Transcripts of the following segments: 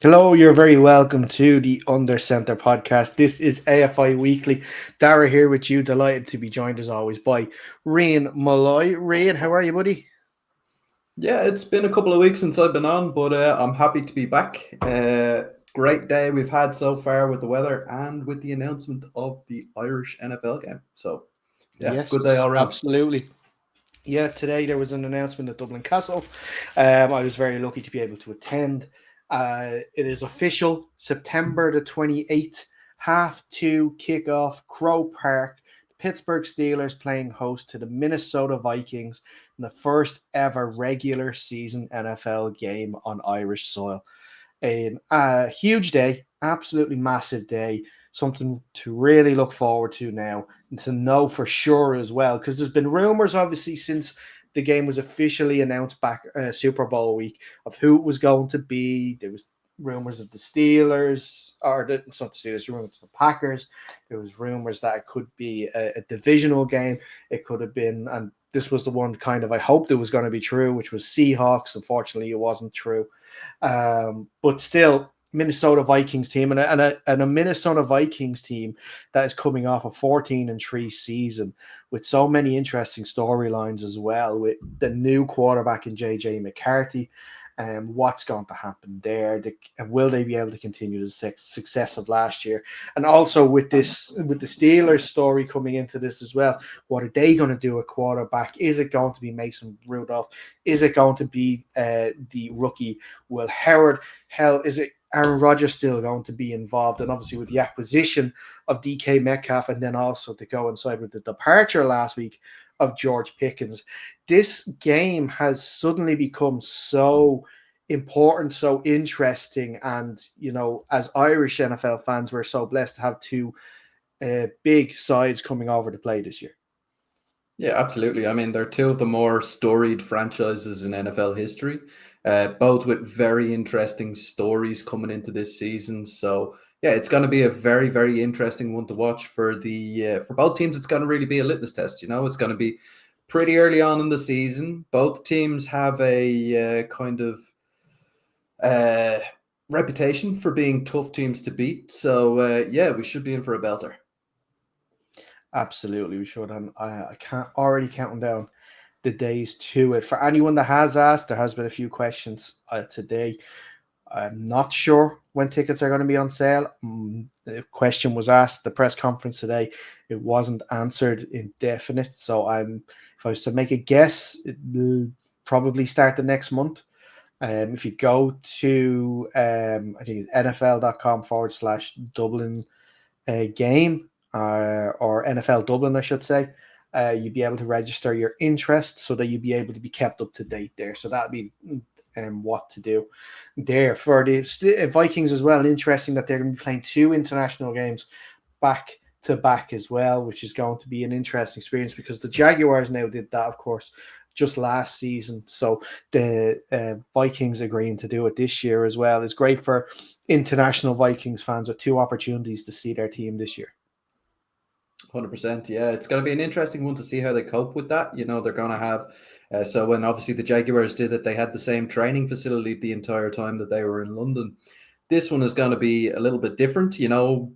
Hello, you're very welcome to the Under Center podcast. This is AFI Weekly. Dara here with you, delighted to be joined as always by Rian Malloy. Rian, how are you, buddy? Yeah, it's been a couple of weeks since I've been on, but I'm happy to be back. Great day we've had so far with the weather and with the announcement of the Irish NFL game. So, yeah, good day Yes, all around. absolutely. Yeah, today there was an announcement at Dublin Castle. I was very lucky to be able to attend. It is official, September the 28th, half two kickoff, Crow Park. The Pittsburgh Steelers playing host to the Minnesota Vikings in the first ever regular season NFL game on Irish soil. A huge day, absolutely massive day, something to really look forward to now and to know for sure as well, because there's been rumors obviously since the game was officially announced back Super Bowl week of who it was going to be. There was rumors of the Steelers, or it's not the Steelers, rumors of the Packers. There was rumors that it could be a divisional game. It could have been, and this was the one kind of I hoped it was going to be true, which was Seahawks. Unfortunately, it wasn't true. But still, Minnesota Vikings team and a Minnesota Vikings team that is coming off a 14-3 season with so many interesting storylines as well, with the new quarterback in JJ McCarthy. What's going to happen there? Will they be able to continue the success of last year? And also with the Steelers story coming into this as well, what are they going to do at quarterback? Is it going to be Mason Rudolph? Is it going to be the rookie Will Howard? Hell, is it Aaron Rodgers still going to be involved? And obviously with the acquisition of DK Metcalf, and then also to go inside with the departure last week of George Pickens, this game has suddenly become so important, so interesting. And, as Irish NFL fans, we're so blessed to have two big sides coming over to play this year. Yeah, absolutely. I mean, they're two of the more storied franchises in NFL history, both with very interesting stories coming into this season. So, yeah, it's going to be a very, very interesting one to watch for both teams. It's going to really be a litmus test. It's going to be pretty early on in the season. Both teams have a kind of uh, reputation for being tough teams to beat. So, yeah, we should be in for a belter. Absolutely, we should. And I can't already counting down the days to it. For anyone that has asked, there has been a few questions today. I'm not sure when tickets are going to be on sale. The question was asked the press conference today. It wasn't answered indefinite. So if I was to make a guess, it will probably start the next month. If you go to, I think it's NFL.com/Dublin game, or NFL Dublin, I should say, you'd be able to register your interest so that you'd be able to be kept up to date there. So that'd be what to do there for the Vikings as well. Interesting that they're going to be playing two international games back to back as well, which is going to be an interesting experience because the Jaguars now did that, of course, just last season. So the Vikings agreeing to do it this year as well is great for international Vikings fans with two opportunities to see their team this year. 100%. Yeah, it's going to be an interesting one to see how they cope with that. They're going to have. So when obviously the Jaguars did it, they had the same training facility the entire time that they were in London. This one is going to be a little bit different.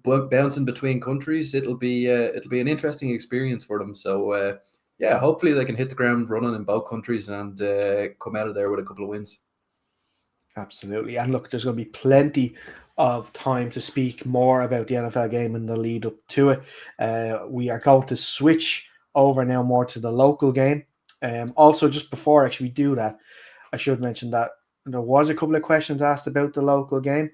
Bouncing between countries. It'll be an interesting experience for them. So yeah, hopefully they can hit the ground running in both countries and come out of there with a couple of wins. Absolutely. And look, there's going to be plenty of time to speak more about the NFL game in the lead up to it. We are going to switch over now more to the local game. Also, just before actually we do that, I should mention that there was a couple of questions asked about the local game.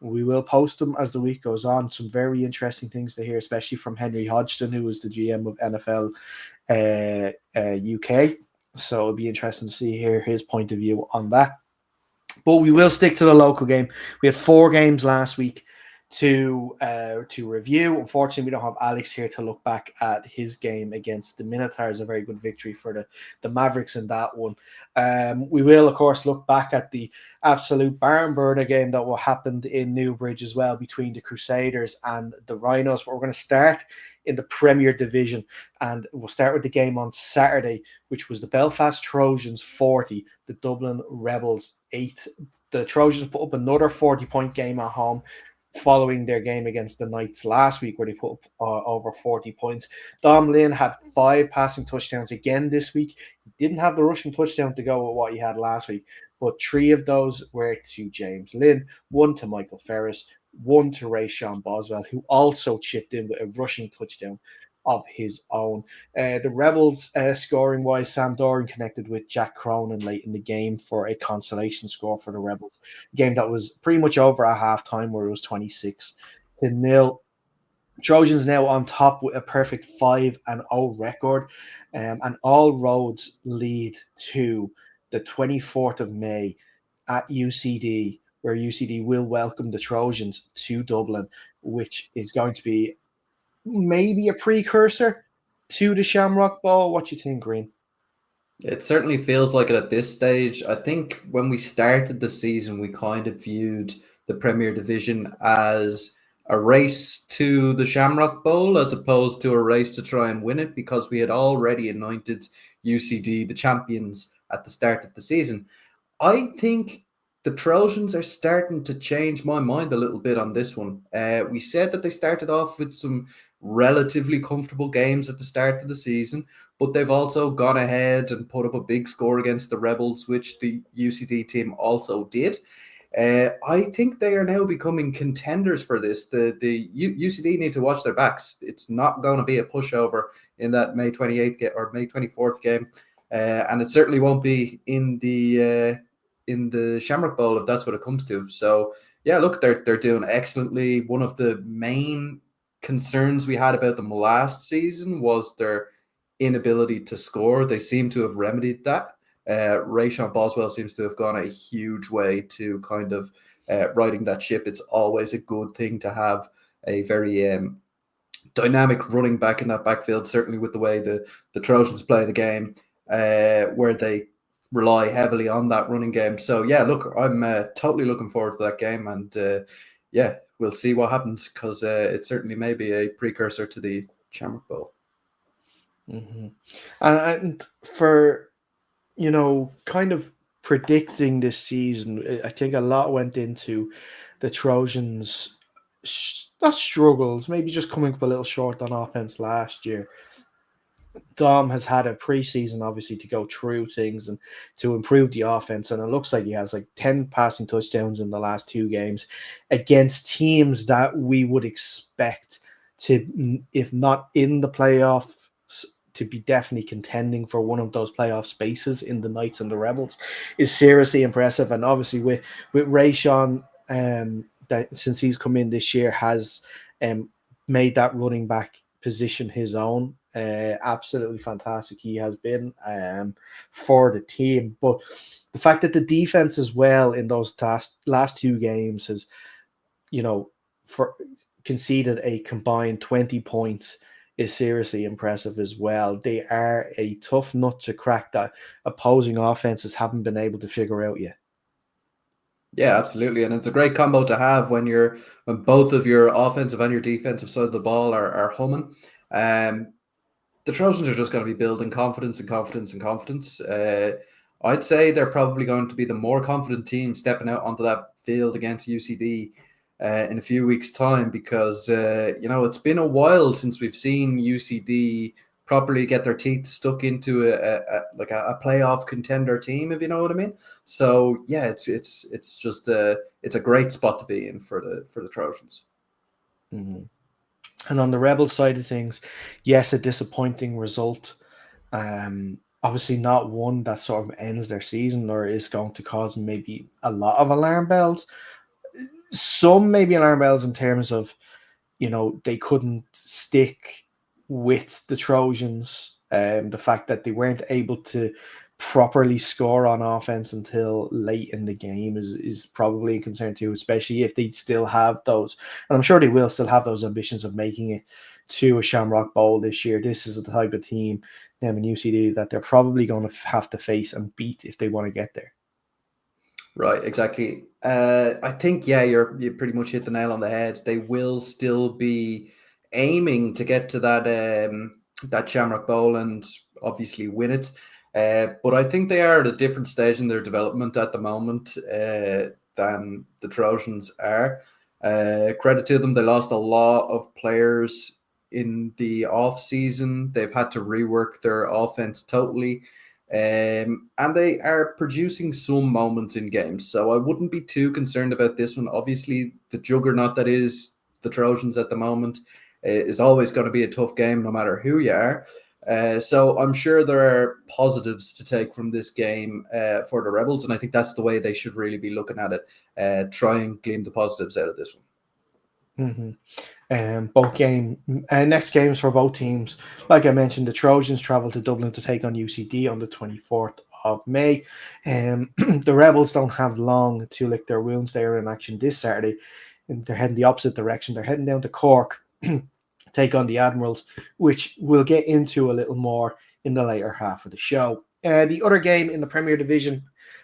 We will post them as the week goes on. Some very interesting things to hear, especially from Henry Hodgson, who is the GM of NFL UK. So it'll be interesting to see hear his point of view on that. But we will stick to the local game. We had four games last week to review. Unfortunately, we don't have Alex here to look back at his game against the Minotaurs. A very good victory for the Mavericks in that one. We will, of course, look back at the absolute barn burner game that happened in Newbridge as well between the Crusaders and the Rhinos. But we're going to start in the Premier Division, and we'll start with the game on Saturday, which was the Belfast Trojans 40, the Dublin Rebels 8. The Trojans put up another 40-point game at home following their game against the Knights last week, where they put up over 40 points. Dom Lynn had 5 passing touchdowns again this week. He didn't have the rushing touchdown to go with what he had last week, but 3 of those were to James Lynn, 1 to Michael Ferris, 1 to Rayshon Boswell, who also chipped in with a rushing touchdown of his own. The Rebels, scoring wise, Sam Doran connected with Jack Cronin late in the game for a consolation score for the Rebels. A game that was pretty much over at halftime, where it was 26-0. Trojans now on top with a perfect 5-0 record, and all roads lead to the 24th of May at UCD, where UCD will welcome the Trojans to Dublin, which is going to be maybe a precursor to the Shamrock Bowl. What do you think, Green? It certainly feels like it at this stage. I think when we started the season, we kind of viewed the Premier Division as a race to the Shamrock Bowl as opposed to a race to try and win it, because we had already anointed UCD the champions at the start of the season. I think the Trojans are starting to change my mind a little bit on this one. We said that they started off with some relatively comfortable games at the start of the season, but they've also gone ahead and put up a big score against the Rebels, which the UCD team also did. I think they are now becoming contenders for this. The UCD need to watch their backs. It's not going to be a pushover in that May 28th or May 24th game, and it certainly won't be in the Shamrock Bowl if that's what it comes to. So yeah, look, they're doing excellently. One of the main concerns we had about them last season was their inability to score. They seem to have remedied that. Rayshon Boswell seems to have gone a huge way to kind of riding that ship. It's always a good thing to have a very dynamic running back in that backfield, certainly with the way the Trojans play the game, where they rely heavily on that running game. So yeah, look, I'm totally looking forward to that game, and yeah, we'll see what happens, because it certainly may be a precursor to the Shamrock Bowl. Mm-hmm. And for, kind of predicting this season, I think a lot went into the Trojans, not struggles, maybe just coming up a little short on offense last year. Dom has had a preseason, obviously, to go through things and to improve the offense, and it looks like he has like 10 passing touchdowns in the last 2 games against teams that we would expect to, if not in the playoffs, to be definitely contending for one of those playoff spaces in the Knights and the Rebels, is seriously impressive. And obviously with Rayshon, that since he's come in this year, has made that running back position his own. Absolutely fantastic he has been for the team. But the fact that the defense as well in those last 2 games has, for conceded a combined 20 points is seriously impressive as well. They are a tough nut to crack that opposing offenses haven't been able to figure out yet. Yeah, absolutely. And it's a great combo to have when both of your offensive and your defensive side of the ball are humming. The Trojans are just going to be building confidence and confidence and confidence. I'd say they're probably going to be the more confident team stepping out onto that field against UCD in a few weeks' time, because it's been a while since we've seen UCD properly get their teeth stuck into a playoff contender team, if you know what I mean. So yeah, it's just it's a great spot to be in for the Trojans. Mm-hmm. And on the Rebel side of things, yes, a disappointing result. Obviously not one that sort of ends their season or is going to cause maybe a lot of alarm bells. Some maybe alarm bells in terms of, they couldn't stick with the Trojans. The fact that they weren't able to properly score on offense until late in the game is probably a concern too, especially if they still have those, and I'm sure they will still have those ambitions of making it to a Shamrock Bowl this year. This is the type of team, them in UCD, that they're probably going to have to face and beat if they want to get there. Right, exactly. I think, yeah, you pretty much hit the nail on the head. They will still be aiming to get to that Shamrock Bowl and obviously win it. But I think they are at a different stage in their development at the moment than the Trojans are. Credit to them, they lost a lot of players in the off season. They've had to rework their offense totally. And they are producing some moments in games. So I wouldn't be too concerned about this one. Obviously, the juggernaut that is the Trojans at the moment is always going to be a tough game no matter who you are. So I'm sure there are positives to take from this game for the Rebels, and I think that's the way they should really be looking at it. Try and glean the positives out of this one. Mm-hmm. Next games for both teams. Like I mentioned, the Trojans travel to Dublin to take on UCD on the 24th of May. The Rebels don't have long to lick their wounds. They are in action this Saturday, and they're heading the opposite direction. They're heading down to Cork, take on the Admirals, which we'll get into a little more in the later half of the show. The other game in the Premier Division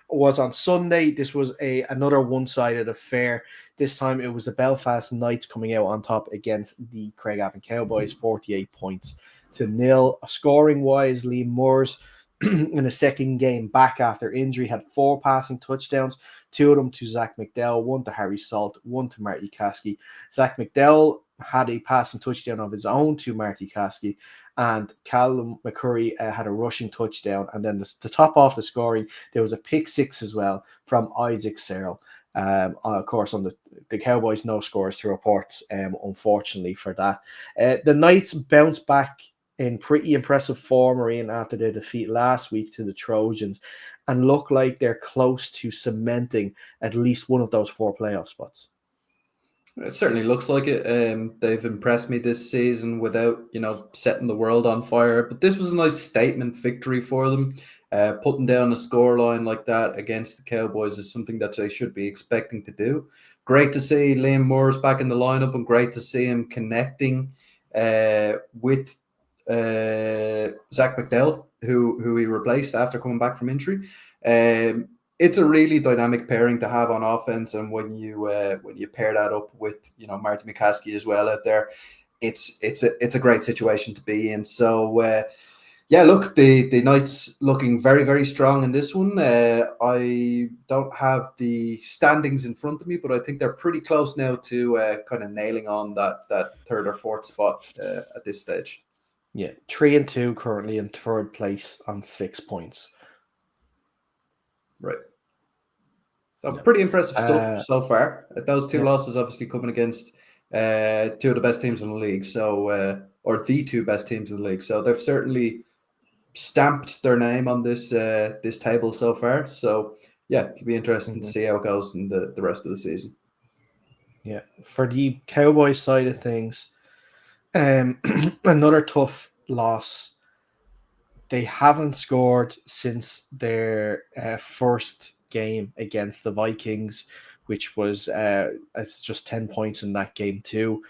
was on Sunday. This was another one-sided affair. This time it was the Belfast Knights coming out on top against the Craigavon Cowboys, 48-0. Scoring-wise, Liam Moores in a second game back after injury had 4 passing touchdowns, 2 of them to Zach McDowell, 1 to Harry Salt, 1 to Marty Caskey. Zach McDowell had a passing touchdown of his own to Marty Caskey, and Callum McCurry had a rushing touchdown. And then to top off the scoring, there was a pick 6 as well from Isaac Searle. Of course, on the Cowboys, no scores to report, unfortunately for that. The Knights bounced back in pretty impressive form, Maureen, after their defeat last week to the Trojans, and look like they're close to cementing at least one of those 4 playoff spots. It certainly looks like it. They've impressed me this season without, setting the world on fire. But this was a nice statement victory for them. Putting down a scoreline like that against the Cowboys is something that they should be expecting to do. Great to see Liam Moores back in the lineup, and great to see him connecting with Zach McDowell, who he replaced after coming back from injury. It's a really dynamic pairing to have on offense, and when you pair that up with Marty McCaskey as well out there, it's a great situation to be in. So look, the Knights looking very, very strong in this one. I don't have the standings in front of me, but I think they're pretty close now to kind of nailing on that 3rd or 4th spot at this stage. Yeah, 3-2 currently in 3rd place on 6 points. Right. So pretty impressive stuff so far. Those 2 losses obviously coming against 2 of the best teams in the league. So, or the 2 best teams in the league. So they've certainly stamped their name on this table so far. So yeah, it'll be interesting to see how it goes in the rest of the season. Yeah, for the Cowboys side of things, another tough loss. They haven't scored since their first game against the Vikings, which was it's just 10 points in that game too.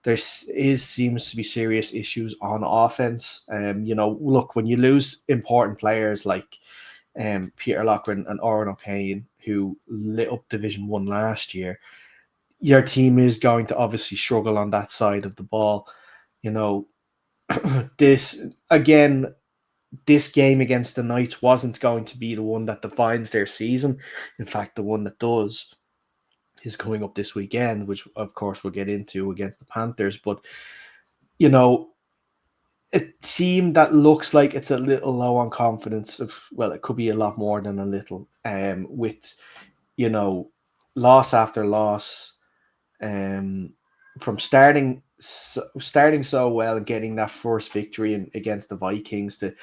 There seems to be serious issues on offense. Look, when you lose important players like Peter Loughran and Oren O'Kane, who lit up Division 1 last year, your team is going to obviously struggle on that side of the ball. This game against the Knights wasn't going to be the one that defines their season. In fact, the one that does is coming up this weekend, which of course we'll get into against the Panthers. But, a team that looks like it's a little low on confidence, it could be a lot more than a little, with, loss after loss, from starting so well and getting that first victory against the Vikings to,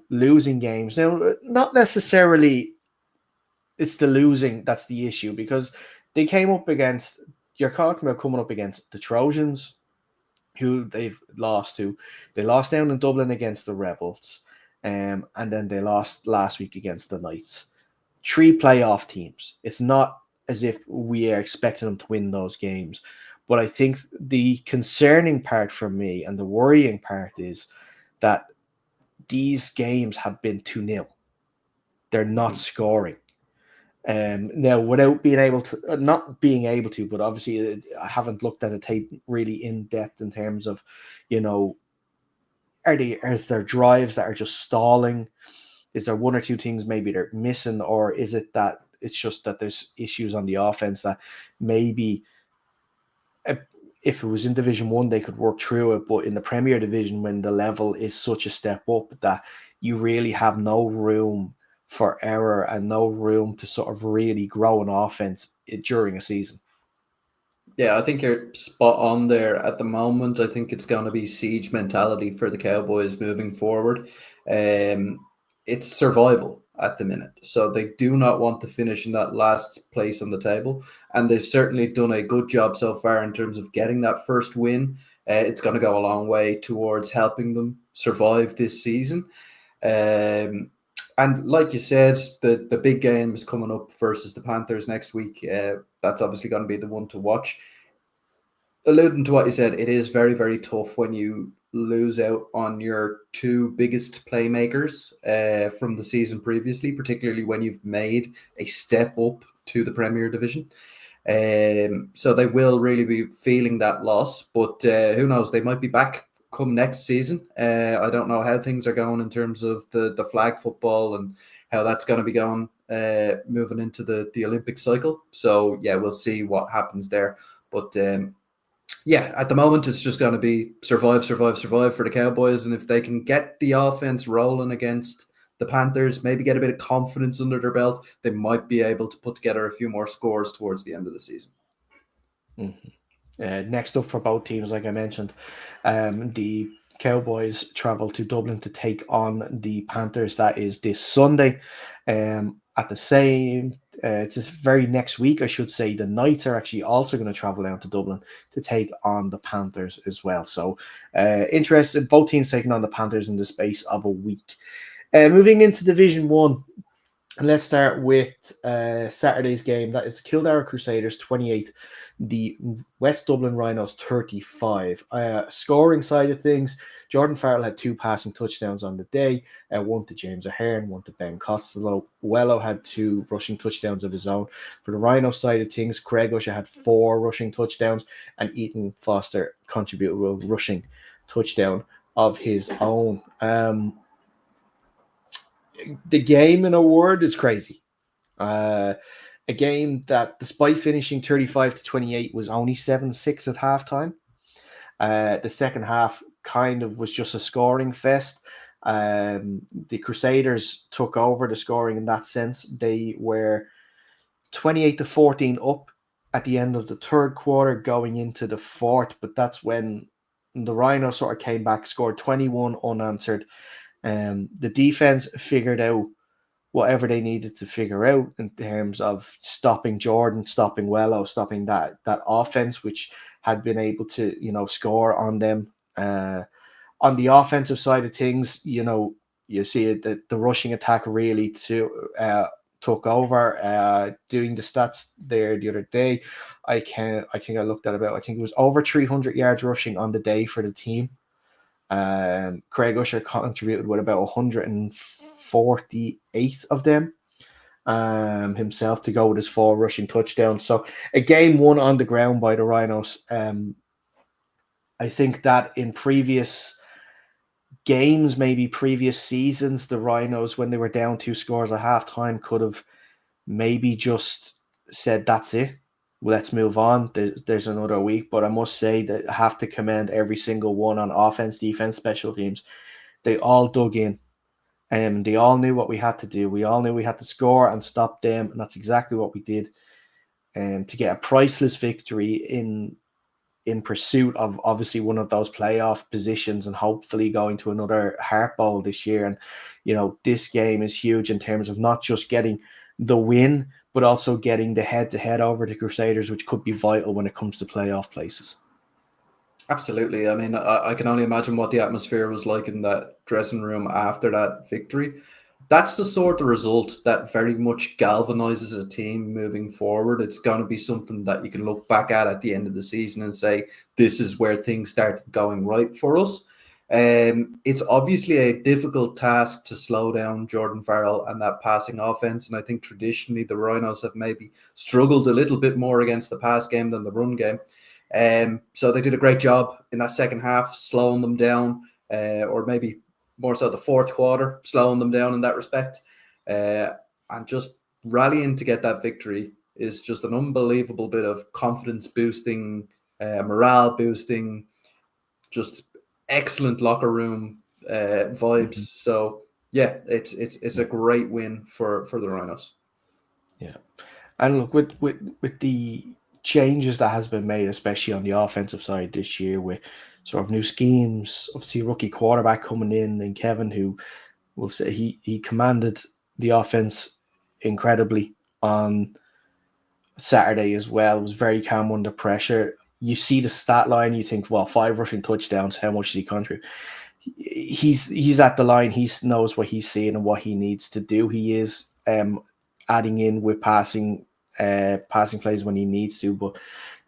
losing games. Now, not necessarily it's the losing that's the issue, because they came up against, you're talking about coming up against the Trojans, who they've lost to. They lost down in Dublin against the Rebels, and then they lost last week against the Knights. 3 playoff teams. It's not as if we are expecting them to win those games. But I think the concerning part for me and the worrying part is that these games have been 2-0. They're not scoring. Now, without being able to, not being able to, but obviously I haven't looked at the tape really in depth in terms of, is there drives that are just stalling? Is there one or two things maybe they're missing, or is it that it's just that there's issues on the offense that maybe uh, if it was in Division One they could work through it, but in the Premier Division when the level is such a step up that you really have no room for error and no room to sort of really grow an offense during a season. Yeah, I think you're spot on there. At the moment, I think it's going to be siege mentality for the Cowboys moving forward. Um, it's survival at the minute, so they do not want to finish in that last place on the table, and they've certainly done a good job so far in terms of getting that first win. It's going to go a long way towards helping them survive this season. Um, and like you said, the big game is coming up versus the Panthers next week. That's obviously going to be the one to watch. Alluding to what you said, it is very, very tough when you lose out on your two biggest playmakers from the season previously, particularly when you've made a step up to the Premier Division. So they will really be feeling that loss, but who knows? They might be back come next season. I don't know how things are going in terms of the flag football and how that's going to be going moving into the Olympic cycle. So yeah, we'll see what happens there. But yeah, at the moment it's just going to be survive, survive, survive for the Cowboys, and if they can get the offense rolling against the Panthers, maybe get a bit of confidence under their belt, they might be able to put together a few more scores towards the end of the season. Next up for both teams, like I mentioned, the Cowboys travel to Dublin to take on the Panthers. That is this Sunday. At the same, it's this very next week, I should say. The Knights are actually also going to travel down to Dublin to take on the Panthers as well. So, interested. Both teams taking on the Panthers in the space of a week. Moving into Division One, and let's start with Saturday's game. That is Kildare Crusaders 28, the West Dublin Rhinos 35. Scoring side of things, Jordan Farrell had 2 passing touchdowns on the day, one to James Ahern, one to Ben Costello. Wello had 2 rushing touchdowns of his own. For the Rhino side of things, Craig Usher had 4 rushing touchdowns, and Ethan Foster contributed a rushing touchdown of his own. The game, in a word, is crazy. A game that, despite finishing 35-28, was only 7-6 at halftime. The second half kind of was just a scoring fest. The Crusaders took over the scoring in that sense. They were 28-14 up at the end of the third quarter, going into the fourth, but that's when the Rhinos sort of came back, scored 21 unanswered. The defense figured out whatever they needed to figure out in terms of stopping Jordan, stopping Wello, stopping that offense, which had been able to, score on them. On the offensive side of things, you see that the rushing attack really took over. Doing the stats there the other day, I think I looked at about, I think it was over 300 yards rushing on the day for the team. Craig Usher contributed with about 148 of them himself to go with his 4 rushing touchdowns. So a game won on the ground by the Rhinos. I think that in previous games, maybe previous seasons, the Rhinos, when they were down 2 scores at halftime, could have maybe just said, that's it. Let's move on. There's another week. But I must say that I have to commend every single one on offense, defense, special teams. They all dug in. And they all knew what we had to do. We all knew we had to score and stop them. And that's exactly what we did. To get a priceless victory in pursuit of obviously one of those playoff positions and hopefully going to another Heart Bowl this year. And, this game is huge in terms of not just getting the win, but also getting the head-to-head over the Crusaders, which could be vital when it comes to playoff places. Absolutely. I mean, I can only imagine what the atmosphere was like in that dressing room after that victory. That's the sort of result that very much galvanizes a team moving forward. It's going to be something that you can look back at the end of the season and say, this is where things started going right for us. It's obviously a difficult task to slow down Jordan Farrell and that passing offense. And I think traditionally the Rhinos have maybe struggled a little bit more against the pass game than the run game. So they did a great job in that second half, slowing them down, or maybe more so the fourth quarter, slowing them down in that respect, and just rallying to get that victory is just an unbelievable bit of confidence boosting, morale boosting, just excellent locker room vibes. Mhm. So yeah, it's a great win for the Rhinos. Yeah. And look, with the changes that has been made, especially on the offensive side this year, with sort of new schemes, obviously rookie quarterback coming in, and Kevin, who will say he commanded the offense incredibly on Saturday as well. Was very calm under pressure. You see the stat line, you think, well, 5 rushing touchdowns. How much did he contribute? He's at the line. He knows what he's seeing and what he needs to do. He is adding in with passing plays when he needs to. But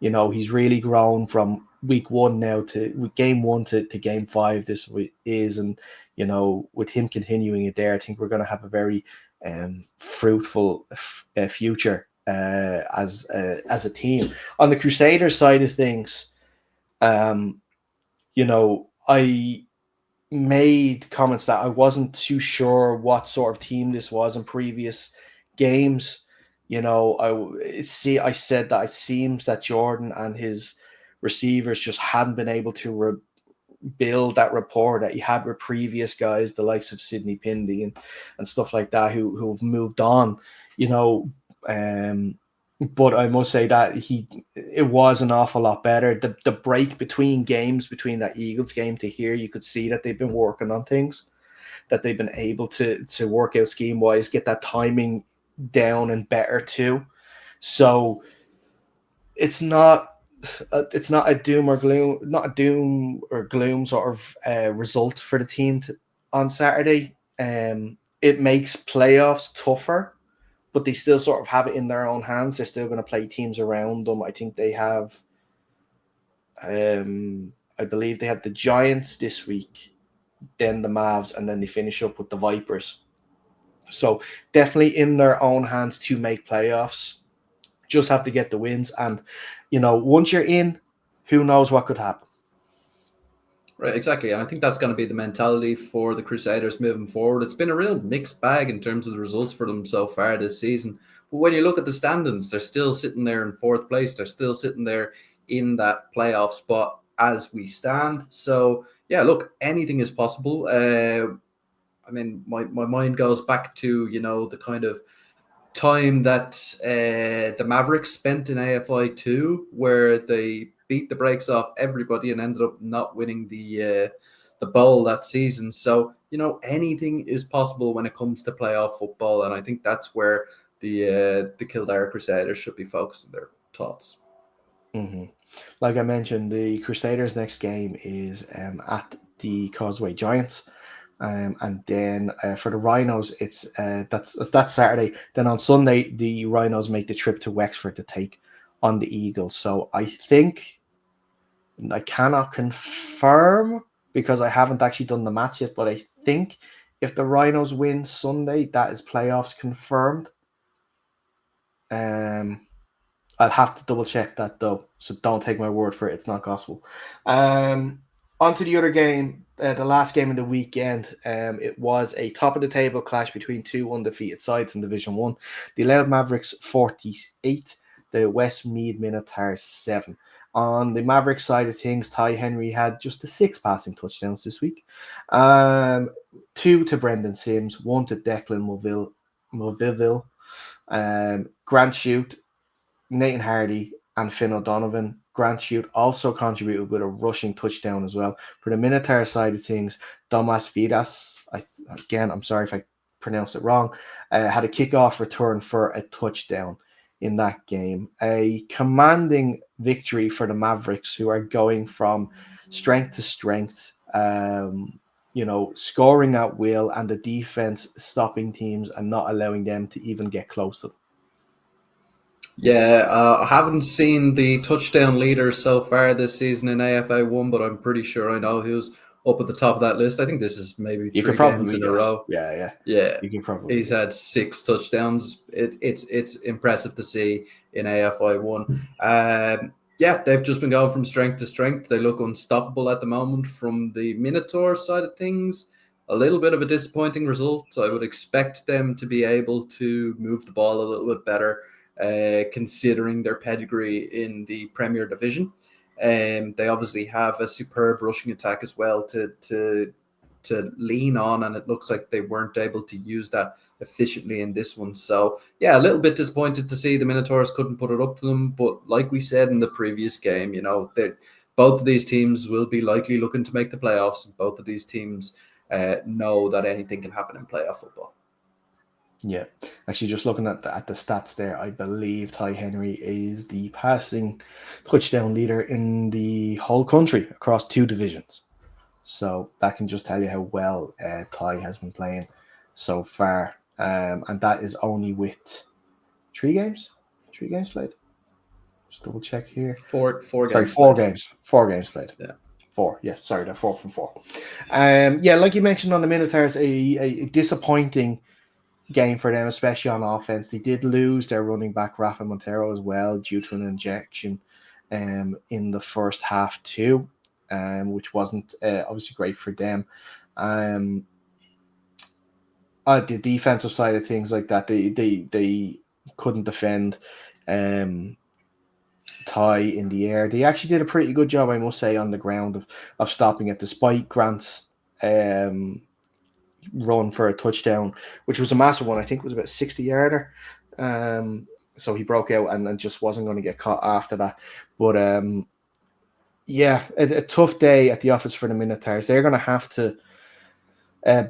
he's really grown from week one now to game one to game five. This is, and with him continuing it there, I think we're going to have a very fruitful future as a team. On the Crusaders side of things, I made comments that I wasn't too sure what sort of team this was in previous games. I said that it seems that Jordan and his receivers just hadn't been able to build that rapport that he had with previous guys, the likes of Sidney Pindy and stuff like that, who have moved on. But I must say that it was an awful lot better. The break between games, between that Eagles game to here, you could see that they've been working on things, that they've been able to work out scheme wise, get that timing down and better too. So it's not a doom or gloom, not a doom or gloom sort of result for the team on Saturday. It makes playoffs tougher, but they still sort of have it in their own hands. They're still going to play teams around them. I think they have, I believe they have the Giants this week, then the Mavs, and then they finish up with the Vipers. So definitely in their own hands to make playoffs. Just have to get the wins. And, once you're in, who knows what could happen. Right, exactly. And I think that's going to be the mentality for the Crusaders moving forward. It's been a real mixed bag in terms of the results for them so far this season. But when you look at the standings, they're still sitting there in fourth place. They're still sitting there in that playoff spot as we stand. So, yeah, look, anything is possible. My mind goes back to, the kind of time that the Mavericks spent in AFI 2, where they beat the brakes off everybody and ended up not winning the bowl that season. So anything is possible when it comes to playoff football, and I think that's where the Kildare Crusaders should be focusing their thoughts. Mm-hmm. Like I mentioned, the Crusaders' next game is at the Causeway Giants. And then for the Rhinos, it's that's Saturday. Then on Sunday, the Rhinos make the trip to Wexford to take on the Eagles. So I think I cannot confirm because I haven't actually done the match yet, but I think if the Rhinos win Sunday, that is playoffs confirmed. I'll have to double check that though, so don't take my word for it. It's not gospel. On to the other game, the last game of the weekend. It was a top of the table clash between two undefeated sides in Division One. The Loud Mavericks 48, the Westmead Minotaurs 7. On the Mavericks side of things, Ty Henry had just the 6 passing touchdowns this week. 2 to Brendan Sims, 1 to Declan Moville, Grant Shute, Nathan Hardy, and Finn O'Donovan. Grant Shute also contributed with a rushing touchdown as well. For the Minotaur side of things, Domas Vidas, I'm sorry if I pronounced it wrong, had a kickoff return for a touchdown in that game. A commanding victory for the Mavericks, who are going from strength to strength, scoring at will, and the defense stopping teams and not allowing them to even get close to them. Yeah, I haven't seen the touchdown leader so far this season in AFI 1, but I'm pretty sure I know who's up at the top of that list. I think this is maybe You 3 could games probably in a guess. row. Yeah. Yeah, You can probably he's guess. had 6 touchdowns. It's impressive to see in AFI 1. Yeah, they've just been going from strength to strength. They look unstoppable at the moment from the Minotaur side of things. a little bit of a disappointing result. I would expect them to be able to move the ball a little bit better, considering their pedigree in the Premier Division. They obviously have a superb rushing attack as well to lean on, and it looks like they weren't able to use that efficiently in this one. So yeah, a little bit disappointed to see the Minotaurs couldn't put it up to them. But like we said in the previous game, both of these teams will be likely looking to make the playoffs. Both of these teams know that anything can happen in playoff football. Yeah, actually, just looking at the stats there, I believe Ty Henry is the passing touchdown leader in the whole country across 2 divisions. So that can just tell you how well Ty has been playing so far, and that is only with 3 games, 3 games played. Just double check here. Four Sorry, games 4 games played. Yeah. 4. Yeah, sorry, they're 4 from 4. Yeah, like you mentioned on the Minotaurs, a disappointing game for them, especially on offense. They did lose their running back Rafa Montero as well due to an injection in the first half too, which wasn't obviously great for them. The defensive side of things like that, they couldn't defend Ty in the air. They actually did a pretty good job, I must say, on the ground of stopping it, despite Grant's run for a touchdown, which was a massive one. I think it was about 60-yarder. So he broke out and just wasn't going to get caught after that. But yeah, a tough day at the office for the Minotaurs. They're going to have to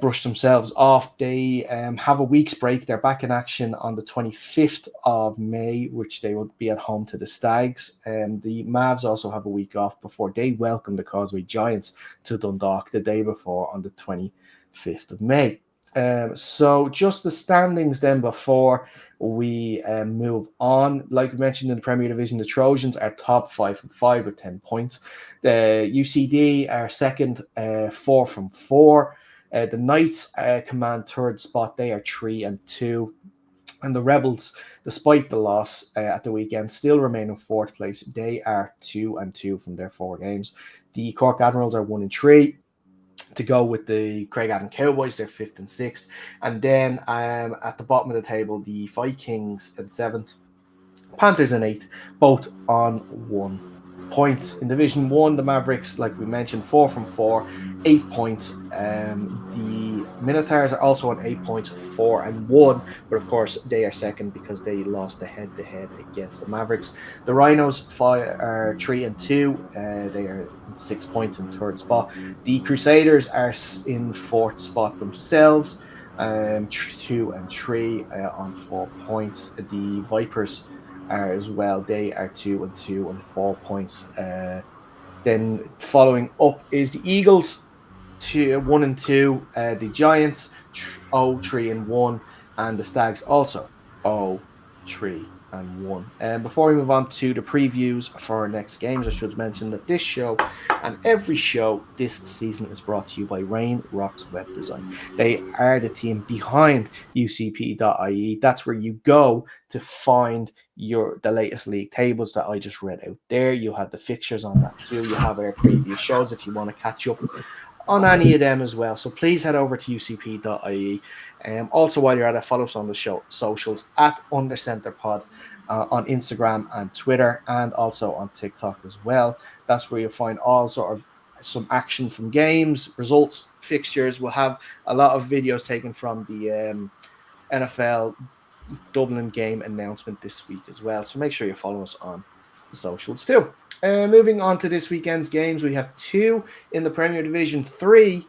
brush themselves off. They have a week's break. They're back in action on the 25th of May, which they will be at home to the Stags. The Mavs also have a week off before they welcome the Causeway Giants to Dundalk the day before on the 25th of May. So just the standings then before we move on. Like we mentioned in the Premier Division, the Trojans are top 5 from 5 with 10 points. The UCD are second, 4 from 4. The Knights command third spot. They are 3 and 2. And the Rebels, despite the loss at the weekend, still remain in fourth place. They are 2 and 2 from their 4 games. The Cork Admirals are 1 and 3. To go with the Craigavon Cowboys, they're 5th and 6th. And then at the bottom of the table, the Vikings in 7th, Panthers in 8th, both on 1 point. In Division 1, the Mavericks, like we mentioned, 4 from 4, 8 points. The Minotaurs are also on 8 points, 4 and 1, but of course they are second because they lost the head-to-head against the Mavericks. The Rhinos are 3 and 2. They are 6 points in third spot. The Crusaders are in fourth spot themselves, 2 and 3 on 4 points. The Vipers are as well. They are 2 and 2 on 4 points. Then following up is the Eagles, 1 and 2. The Giants, 3 and 1, and the Stags also 3 and 1. And before we move on to the previews for our next games, I should mention that this show and every show this season is brought to you by Rain Rocks Web Design. They are the team behind UCP.ie. That's where you go to find the latest league tables that I just read out there. You have the fixtures on that too. You have our previous shows if you want to catch up on any of them as well. So please head over to ucp.ie. Also, while you're at it, follow us on the show socials at UnderCenterPod on Instagram and Twitter, and also on TikTok as well. That's where you'll find all sort of some action from games, results, fixtures. We'll have a lot of videos taken from the NFL Dublin game announcement this week as well. So make sure you follow us on the socials too. Moving on to this weekend's games, we have 2 in the Premier Division, 3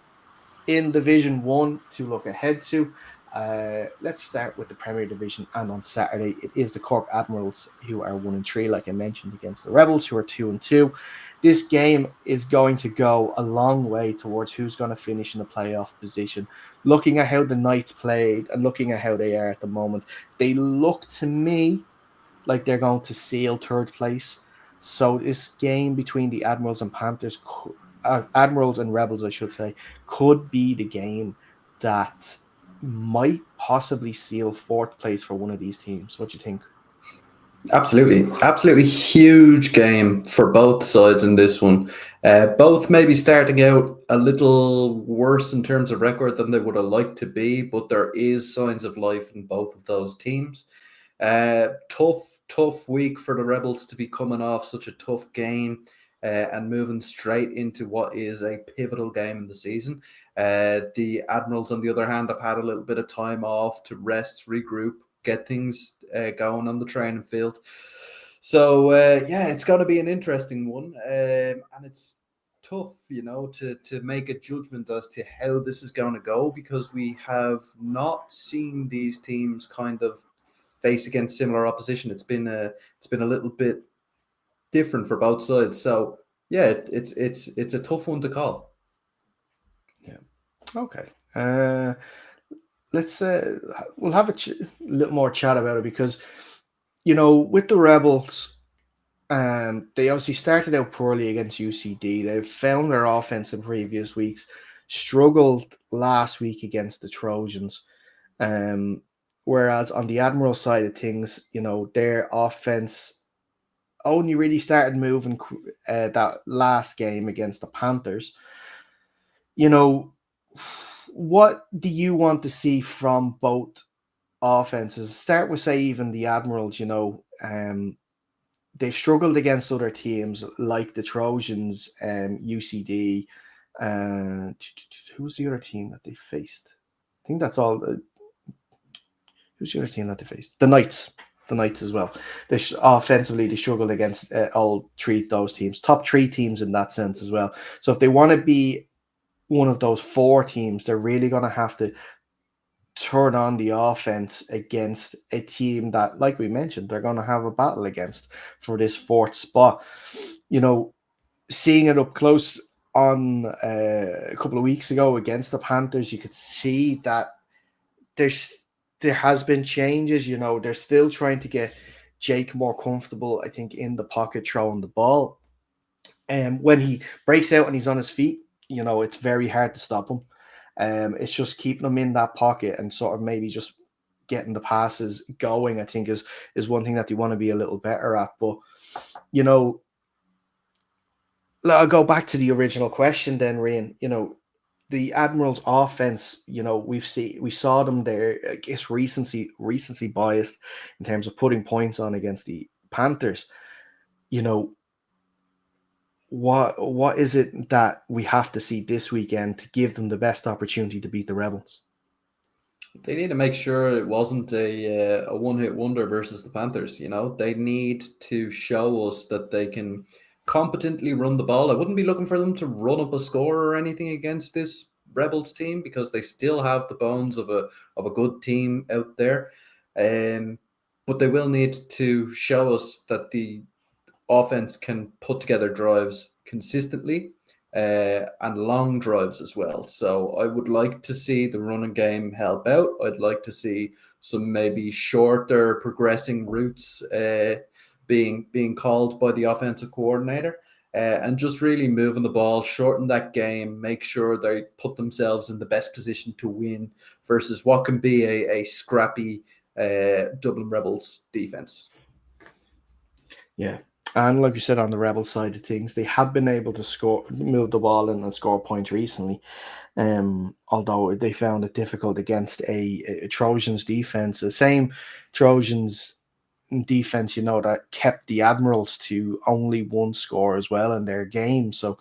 in Division 1 to look ahead to. Let's start with the Premier Division, and on Saturday it is the Cork Admirals who are 1 and 3, like I mentioned, against the Rebels who are 2 and 2. This game is going to go a long way towards who's going to finish in the playoff position. Looking at how the Knights played and looking at how they are at the moment, they look to me like they're going to seal third place. So this game between the Admirals and Panthers, Admirals and Rebels, I should say, could be the game that might possibly seal fourth place for one of these teams. What do you think? Absolutely huge game for both sides in this one. Both maybe starting out a little worse in terms of record than they would have liked to be, but there is signs of life in both of those teams. Tough week for the Rebels to be coming off such a tough game and moving straight into what is a pivotal game in the season. The Admirals, on the other hand, have had a little bit of time off to rest, regroup, get things going on the training field. So yeah, it's going to be an interesting one, and it's tough, to make a judgment as to how this is going to go, because we have not seen these teams kind of face against similar opposition. It's been a little bit different for both sides. So yeah, it's a tough one to call. Yeah. Okay. Let's we'll have a little more chat about it, because with the Rebels, they obviously started out poorly against UCD. They've found their offense in previous weeks, struggled last week against the Trojans. Whereas on the Admiral side of things, their offense only really started moving that last game against the Panthers. What do you want to see from both offenses? Start with, say, even the Admirals. They've struggled against other teams like the Trojans, UCD. Who's the other team that they faced? I think that's all. Who's the other team that they faced? The Knights. The Knights as well. Offensively, they struggled against all three of those teams. Top three teams in that sense as well. So if they want to be one of those four teams, they're really going to have to turn on the offense against a team that, like we mentioned, they're going to have a battle against for this fourth spot. Seeing it up close on a couple of weeks ago against the Panthers, you could see that there has been changes. They're still trying to get Jake more comfortable, I think, in the pocket throwing the ball. And when he breaks out and he's on his feet, it's very hard to stop him. It's just keeping him in that pocket and sort of maybe just getting the passes going, I think, is one thing that they want to be a little better at. But, I'll go back to the original question then, Rian. The Admirals offense, we saw them there, I guess, recency biased in terms of putting points on against the Panthers. What is it that we have to see this weekend to give them the best opportunity to beat the Rebels? They need to make sure it wasn't a one-hit wonder versus the Panthers. They need to show us that they can competently run the ball. I wouldn't be looking for them to run up a score or anything against this Rebels team, because they still have the bones of a good team out there. But they will need to show us that the offense can put together drives consistently and long drives as well. So I would like to see the running game help out. I'd like to see some maybe shorter progressing routes being called by the offensive coordinator. And just really moving the ball, shorten that game, make sure they put themselves in the best position to win versus what can be a scrappy Dublin Rebels defense. Yeah. And like you said, on the Rebels side of things, they have been able to move the ball and score points recently. Although they found it difficult against a Trojans defense, the same Trojans defense, that kept the Admirals to only one score as well in their game. So,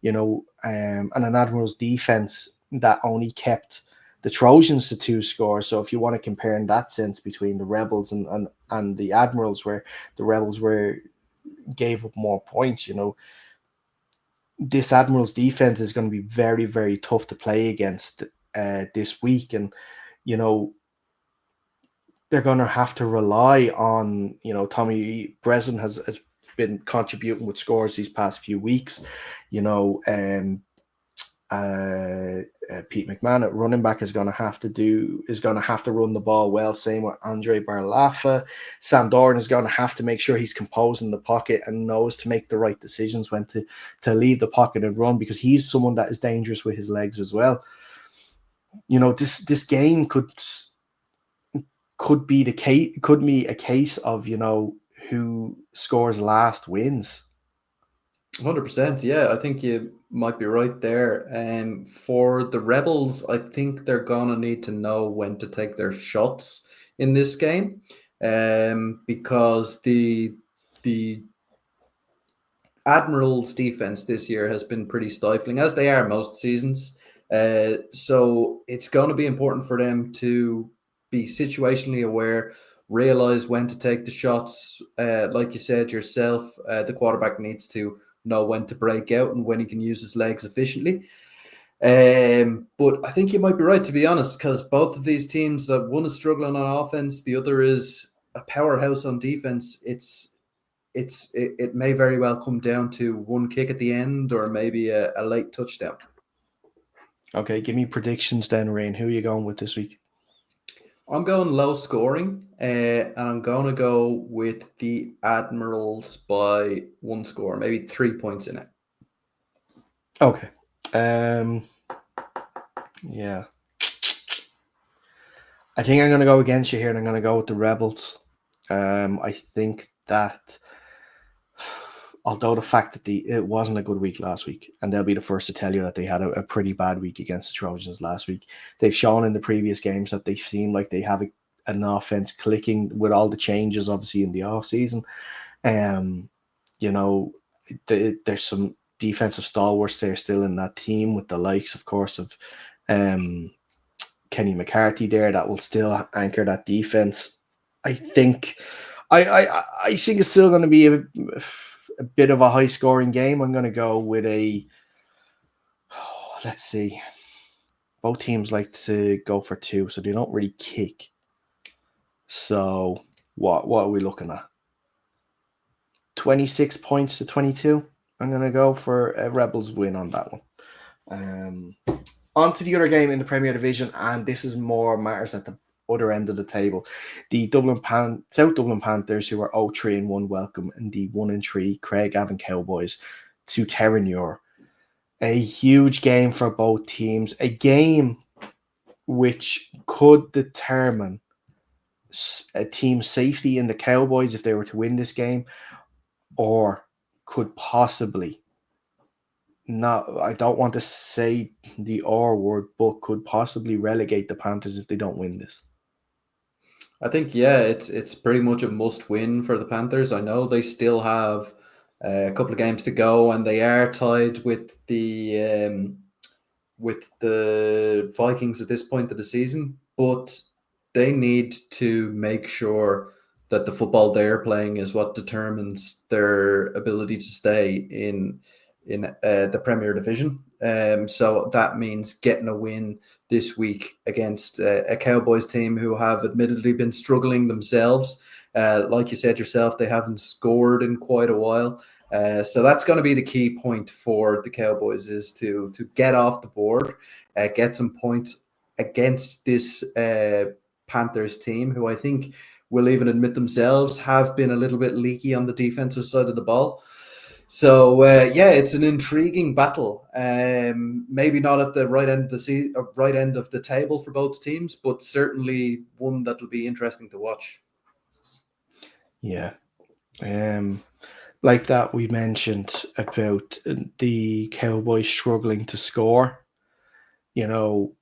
and an Admirals defense that only kept the Trojans to two scores. So if you want to compare in that sense between the Rebels and the Admirals, where the Rebels gave up more points, this Admirals defense is going to be very, very tough to play against this week. And, they're going to have to rely on, Tommy Breslin has been contributing with scores these past few weeks, Pete McMahon at running back is going to have to run the ball well. Same with Andre Barlafa. Sam Doran is going to have to make sure he's composed in the pocket and knows to make the right decisions when to leave the pocket and run, because he's someone that is dangerous with his legs as well. This game could be a case of who scores last wins. 100%. Yeah, I think you might be right there. And for the Rebels, I think they're gonna need to know when to take their shots in this game, because the Admirals' defense this year has been pretty stifling, as they are most seasons. So it's going to be important for them to be situationally aware, realize when to take the shots. Like you said yourself, the quarterback needs to know when to break out and when he can use his legs efficiently. But I think you might be right, to be honest, because both of these teams, that one is struggling on offense, the other is a powerhouse on defense. It may very well come down to one kick at the end or maybe a late touchdown. Okay, give me predictions then, Rain. Who are you going with this week? I'm going low scoring, and I'm going to go with the Admirals by one score, maybe 3 points in it. Okay. Yeah. I think I'm going to go against you here, and I'm going to go with the Rebels. I think that although the fact that it wasn't a good week last week, and they'll be the first to tell you that they had a pretty bad week against the Trojans last week. They've shown in the previous games that they seem like they have an offense clicking with all the changes, obviously in the off season. You know, there's some defensive stalwarts there still in that team, with the likes, of course, of Kenny McCarthy there, that will still anchor that defense. I think I think it's still going to be a bit of a high scoring game. I'm going to go with let's see. Both teams like to go for two, so they don't really kick. So what are we looking at? 26 points to 22. I'm going to go for a Rebels win on that one. On to the other game in the Premier Division, and this is more matters at the other end of the table. The South Dublin Panthers, who are 0-3-1, welcome, and the 1-3 Craigavon Cowboys to Terranure. A huge game for both teams. A game which could determine a team's safety in the Cowboys if they were to win this game, or could possibly, not, I don't want to say the R word, but could possibly relegate the Panthers if they don't win this. I think, yeah, it's pretty much a must win for the Panthers. I know they still have a couple of games to go, and they are tied with the Vikings at this point of the season, but they need to make sure that the football they're playing is what determines their ability to stay in the Premier Division. So that means getting a win this week against a Cowboys team who have admittedly been struggling themselves. Like you said yourself, they haven't scored in quite a while. So that's going to be the key point for the Cowboys, is to get off the board, get some points against this Panthers team, who I think will even admit themselves have been a little bit leaky on the defensive side of the ball. So yeah, it's an intriguing battle. Maybe not at the right end of right end of the table for both teams, but certainly one that will be interesting to watch. Yeah. Like that, we mentioned about the Cowboys struggling to score. You know,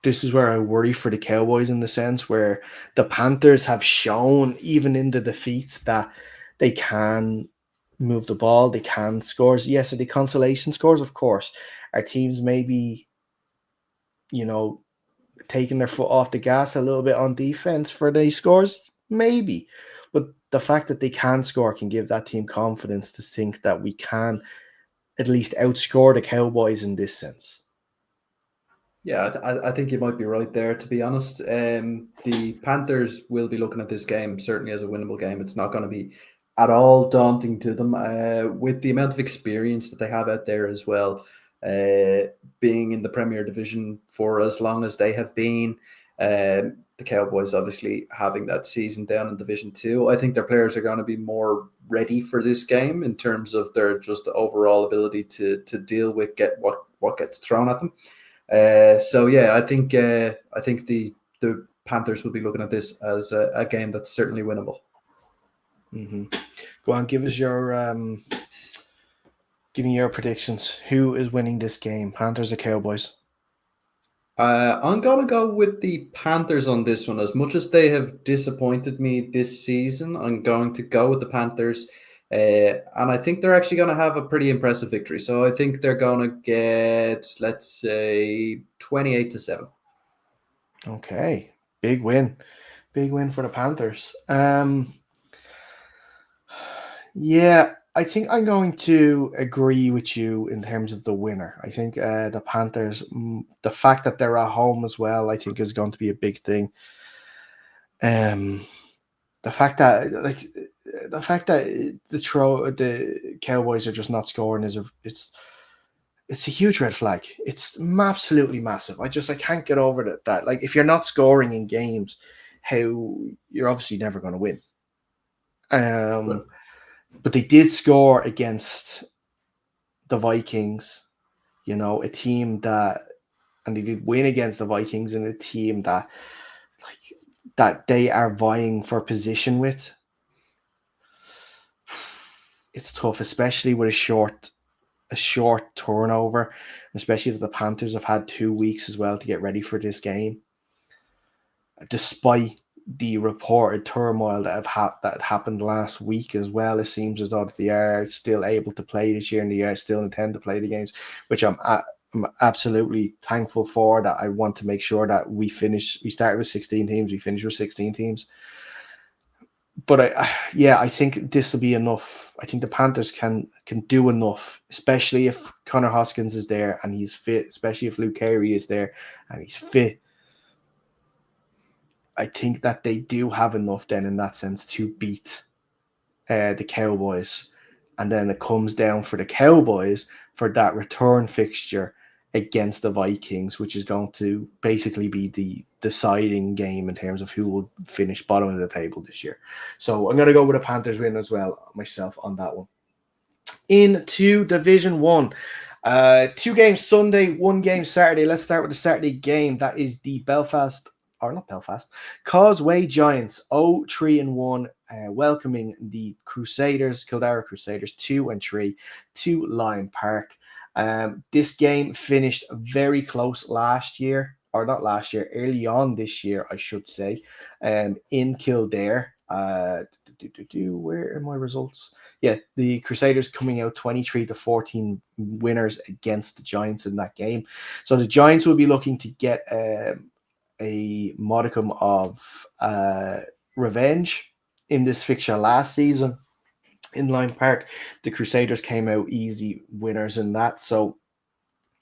this is where I worry for the Cowboys, in the sense where the Panthers have shown, even in the defeats, that they can move the ball, they can score. Yes, are the consolation scores, of course. Our teams maybe, you know, taking their foot off the gas a little bit on defense for the scores, maybe. But the fact that they can score can give that team confidence to think that we can at least outscore the Cowboys in this sense. Yeah, I think you might be right there, to be honest. The Panthers will be looking at this game certainly as a winnable game. It's not going to be at all daunting to them, with the amount of experience that they have out there as well, being in the Premier Division for as long as they have been. The Cowboys obviously having that season down in Division 2. I think their players are going to be more ready for this game in terms of their just overall ability to deal with what gets thrown at them. So yeah, I think the Panthers will be looking at this as a game that's certainly winnable. Mm-hmm. Go on, give me your predictions. Who is winning this game? Panthers or Cowboys? I'm going to go with the Panthers on this one. As much as they have disappointed me this season, I'm going to go with the Panthers. And I think they're actually going to have a pretty impressive victory. So I think they're going to get, let's say, 28-7. Okay, big win for the Panthers. Yeah, I think I'm going to agree with you in terms of the winner. I think the Panthers, the fact that they're at home as well, I think is going to be a big thing. Um, the fact that the Cowboys are just not scoring it's a huge red flag. It's absolutely massive. I can't get over that. Like if you're not scoring in games, how you're obviously never going to win. Well, But they did score against the Vikings. You know, a team that, and they did win against the Vikings and a team that, like, that they are vying for position with. It's tough, especially with a short turnover, especially that the Panthers have had 2 weeks as well to get ready for this game. Despite the reported turmoil that happened last week as well, it seems as though they are still able to play this year and they are still intend to play the games, which I'm absolutely thankful for. That I want to make sure that we started with 16 teams, we finish with 16 teams. But I think this will be enough. I think the Panthers can do enough, especially if Connor Hoskins is there and he's fit, especially if Luke Carey is there and he's fit. I think that they do have enough then in that sense to beat the Cowboys. And then it comes down for the Cowboys for that return fixture against the Vikings, which is going to basically be the deciding game in terms of who will finish bottom of the table this year. So I'm going to go with a Panthers win as well myself on that one. Into Division 1. 2 games Sunday, 1 game Saturday. Let's start with the Saturday game. That is the Causeway Giants 0-3-1, welcoming the Kildare Crusaders 2-3 to Lyon Park. This game finished very close last year, or not last year, early on this year, I should say, in Kildare. Where are my results? Yeah, the Crusaders coming out 23-14 winners against the Giants in that game. So the Giants will be looking to get a modicum of revenge in this fixture last season in Lyon Park. The Crusaders came out easy winners in that. So,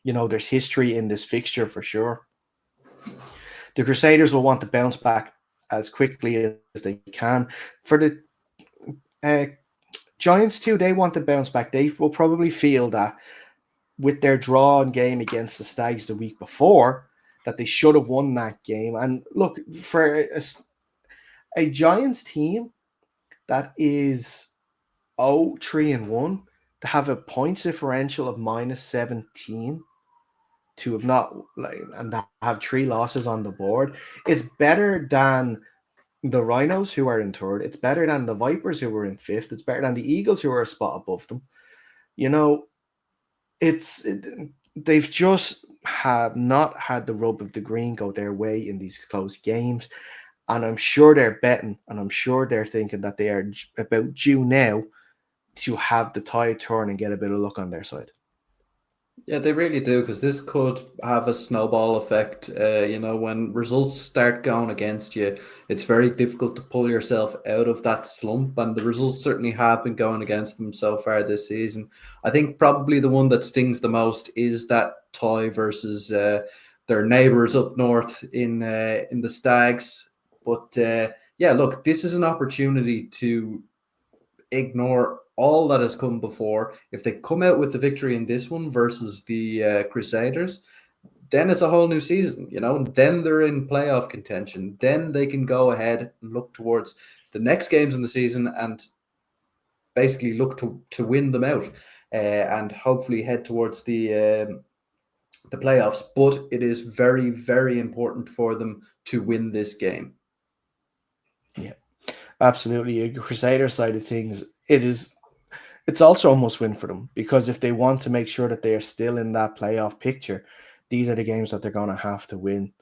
there's history in this fixture for sure. The Crusaders will want to bounce back as quickly as they can. For the uh, Giants, too, they want to bounce back. They will probably feel that with their drawn game against the Stags the week before, that they should have won that game. And look, for a Giants team that is 0-3-1, to have a points differential of -17, to have not and to have 3 losses on the board, it's better than the Rhinos, who are in third. It's better than the Vipers, who were in fifth. It's better than the Eagles, who are a spot above them. You know, they've just have not had the rub of the green go their way in these close games, and I'm sure they're betting, and I'm sure they're thinking that they are about due now to have the tide turn and get a bit of luck on their side. Yeah, they really do, because this could have a snowball effect. When results start going against you, it's very difficult to pull yourself out of that slump, and the results certainly have been going against them so far this season. I think probably the one that stings the most is that tie versus their neighbours up north in the Stags. But yeah, look, this is an opportunity to ignore all that has come before. If they come out with the victory in this one versus the Crusaders, then it's a whole new season, Then they're in playoff contention. Then they can go ahead and look towards the next games in the season and basically look to win them out and hopefully head towards the playoffs. But it is very, very important for them to win this game. Yeah. Absolutely. A Crusader side of things, it's also a must win for them because if they want to make sure that they are still in that playoff picture, these are the games that they're going to have to win.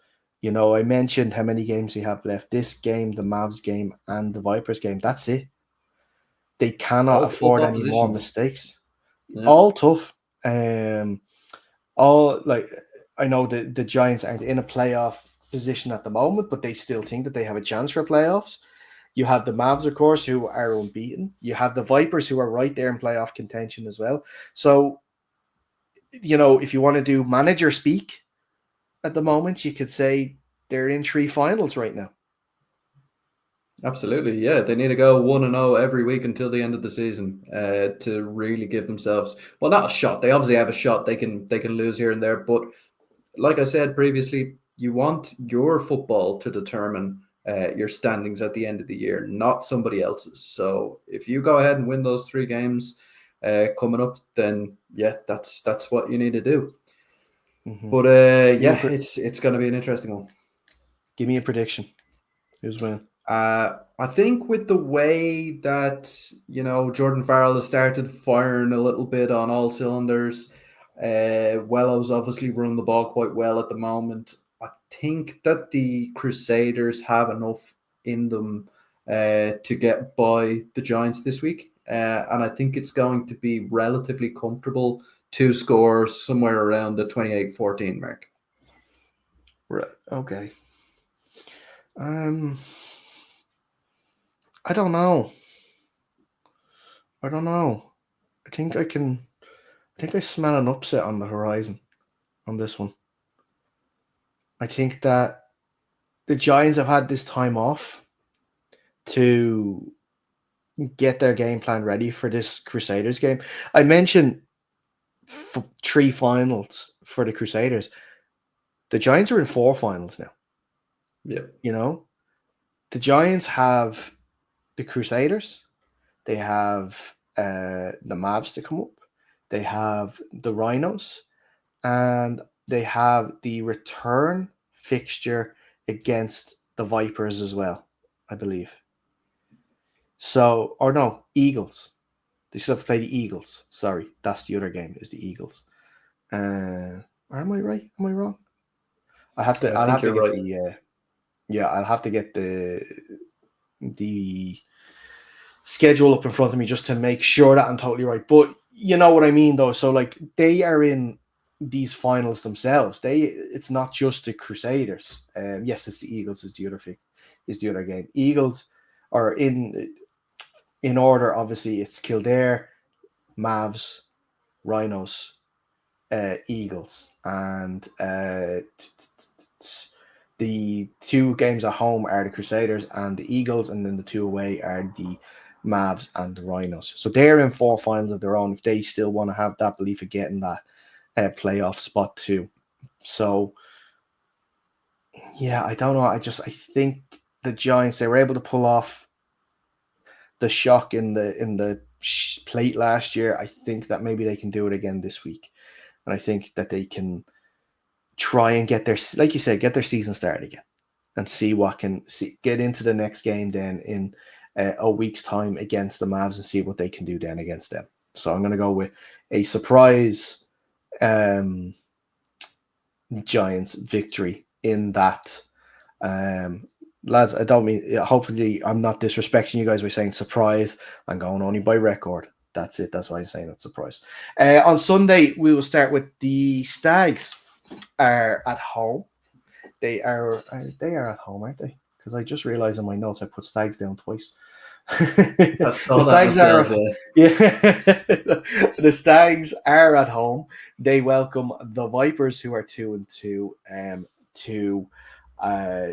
You know, I mentioned how many games we have left. This game, the Mavs game, and the Vipers game. That's it. They cannot All tough afford any more oppositions. mistakes. Yeah, All tough. All like I know the Giants aren't in a playoff position at the moment, but they still think that they have a chance for playoffs. You have the Mavs, of course, who are unbeaten. You have the Vipers, who are right there in playoff contention as well. So, you know, if you want to do manager speak at the moment, you could say they're in three finals right now. absolutely. Yeah, they need to go 1-0 every week until the end of the season to really give themselves, well, not a shot. They obviously have a shot. They can lose here and there, but like I said previously, you want your football to determine your standings at the end of the year, not somebody else's. So if you go ahead and win those three games coming up, then yeah, that's what you need to do. Mm-hmm. But Give me yeah, it's going to be an interesting one. give me a prediction. Who's winning? I think with the way that Jordan Farrell has started firing a little bit on all cylinders, Wellows obviously running the ball quite well at the moment. I think that the Crusaders have enough in them to get by the Giants this week, and I think it's going to be relatively comfortable. Two scores somewhere around the 28-14 mark. Right. Okay. Um, I don't know. I don't know. I think I can. I think I smell an upset on the horizon on this one. I think that the Giants have had this time off to get their game plan ready for this Crusaders game. I mentioned three finals for the Crusaders. The Giants are in four finals now. Yeah. You know, the Giants have the Crusaders. They have the Mavs to come up. They have the Rhinos, and they have the return fixture against the Vipers as well, I believe. So, or no, Eagles. They still have to play the Eagles. Sorry, that's the other game. Is the Eagles? Am I right? Am I wrong? I have to. I I'll think have to you're get right. the. Yeah, I'll have to get the schedule up in front of me just to make sure that I'm totally right. But you know what I mean, though. So like they are in these finals themselves. It's not just the Crusaders. Yes, it's the Eagles. Is the other thing. Is the other game. Eagles are in order. Obviously, it's Kildare, Mavs, Rhinos, Eagles, and the two games at home are the Crusaders and the Eagles, and then the two away are the Mavs and the Rhinos. So they're in four finals of their own if they still want to have that belief of getting that playoff spot too. So yeah, I don't know. I think the Giants, they were able to pull off the shock in the plate last year. I think that maybe they can do it again this week, and I think that they can try and get their, like you said, get their season started again and see what can get into the next game then in a week's time against the Mavs and see what they can do then against them. So I'm going to go with a surprise um, Giants victory in that. Um, Lads, I don't mean, hopefully I'm not disrespecting you guys by saying surprise. I'm going only by record. That's it. That's why I'm saying it's surprise. On Sunday, we will start with the Stags are at home. They are at home, aren't they? Because I just realized in my notes I put Stags down twice. I The saw that Stags myself. are yeah. The Stags are at home. They welcome the Vipers, who are 2-2, to uh,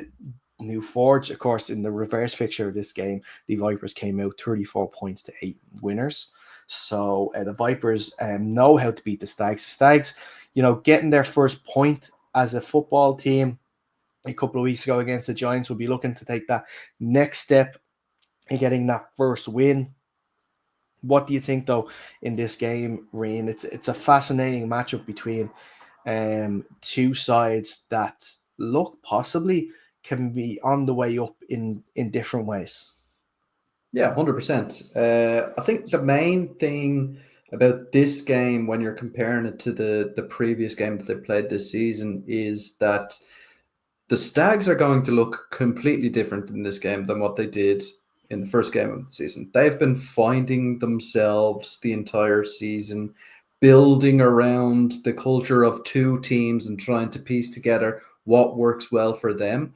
New Forge. Of course, in the reverse fixture of this game, the Vipers came out 34 points to 8 winners. So the Vipers know how to beat the Stags. The Stags, getting their first point as a football team a couple of weeks ago against the Giants, will be looking to take that next step in getting that first win. What do you think, though, in this game, Reen? It's a fascinating matchup between two sides that look possibly can be on the way up in different ways. Yeah, 100%. I think the main thing about this game, when you're comparing it to the previous game that they played this season, is that the Stags are going to look completely different in this game than what they did in the first game of the season. They've been finding themselves the entire season, building around the culture of two teams and trying to piece together what works well for them.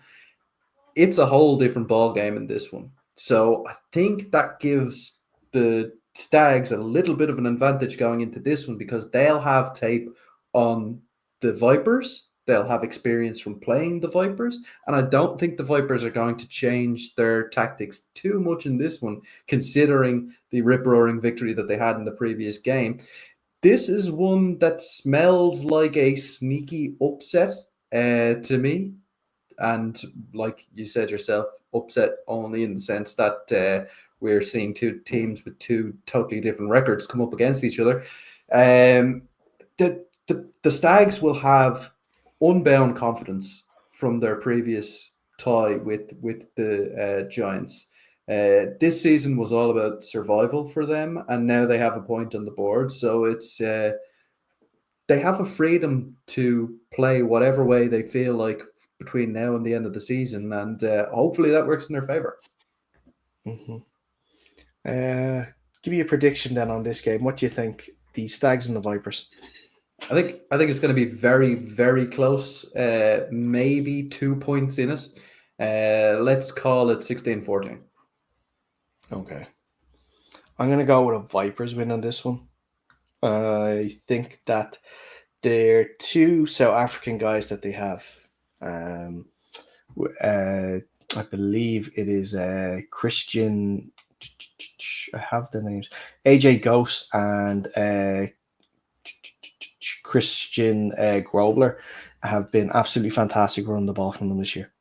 It's a whole different ball game in this one. So I think that gives the Stags a little bit of an advantage going into this one because they'll have tape on the Vipers. They'll have experience from playing the Vipers. And I don't think the Vipers are going to change their tactics too much in this one, considering the rip-roaring victory that they had in the previous game. This is one that smells like a sneaky upset to me. And like you said yourself, upset only in the sense that we're seeing two teams with two totally different records come up against each other. Um, the Stags will have unbound confidence from their previous tie with the Giants. This season was all about survival for them, and now they have a point on the board. So it's they have a freedom to play whatever way they feel like between now and the end of the season, and hopefully that works in their favor. Mm-hmm. Give me a prediction then on this game. What do you think? The Stags and the Vipers. I think it's going to be very, very close. Maybe 2 points in it. Let's call it 16-14. Okay. I'm going to go with a Vipers win on this one. I think that they're two South African guys that they have. Um, I believe it is Christian. I have the names. AJ Ghost and Christian Grobler have been absolutely fantastic running the ball from them this year.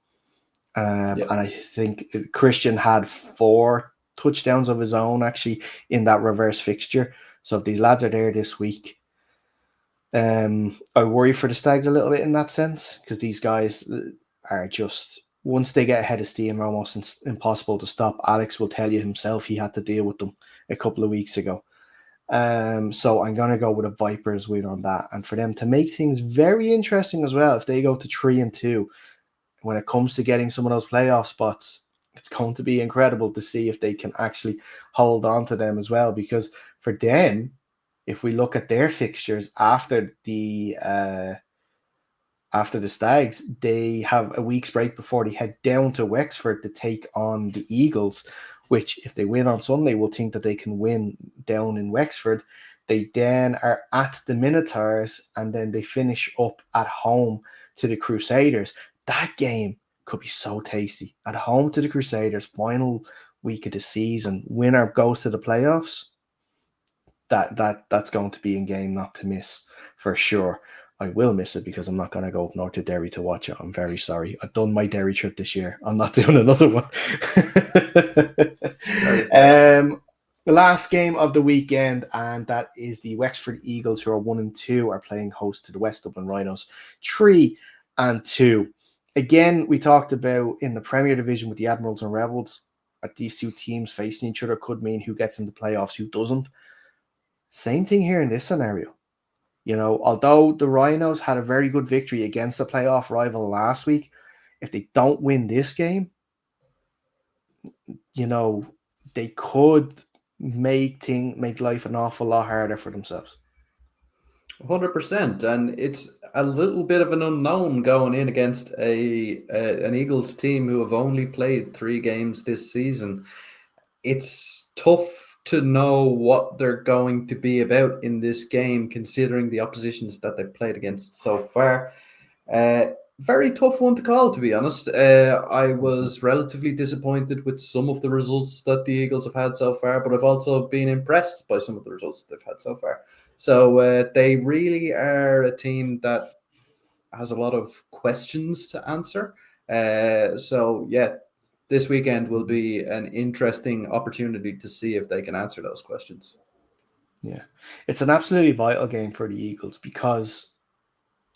Yeah. And I think Christian had 4 touchdowns of his own actually in that reverse fixture. So if these lads are there this week, I worry for the Stags a little bit in that sense because these guys are just, once they get ahead of steam, are almost impossible to stop. Alex will tell you himself he had to deal with them a couple of weeks ago. So I'm going to go with a Vipers win on that. And for them to make things very interesting as well, if they go to 3-2, when it comes to getting some of those playoff spots, it's going to be incredible to see if they can actually hold on to them as well. Because for them, if we look at their fixtures after the Stags, they have a week's break before they head down to Wexford to take on the Eagles, which if they win on Sunday, we'll think that they can win down in Wexford. They then are at the Minotaurs and then they finish up at home to the Crusaders. That game could be so tasty. At home to the Crusaders, final week of the season, winner goes to the playoffs. That's going to be a game not to miss for sure. I will miss it because I'm not going to go up north to Derry to watch it. I'm very sorry. I've done my Derry trip this year. I'm not doing another one. The last game of the weekend, and that is the Wexford Eagles, who are 1-2, are playing host to the West Dublin Rhinos, 3-2. Again, we talked about in the Premier Division with the Admirals and Rebels, at these two teams facing each other could mean who gets into playoffs, who doesn't. Same thing here in this scenario. You know, although the Rhinos had a very good victory against a playoff rival last week, if they don't win this game, you know, they could make life an awful lot harder for themselves. 100%, and it's a little bit of an unknown going in against an Eagles team who have only played 3 games this season. It's tough to know what they're going to be about in this game, considering the oppositions that they've played against so far. Very tough one to call, to be honest. I was relatively disappointed with some of the results that the Eagles have had so far, but I've also been impressed by some of the results they've had so far. So they really are a team that has a lot of questions to answer. So yeah, this weekend will be an interesting opportunity to see if they can answer those questions. Yeah, it's an absolutely vital game for the Eagles because,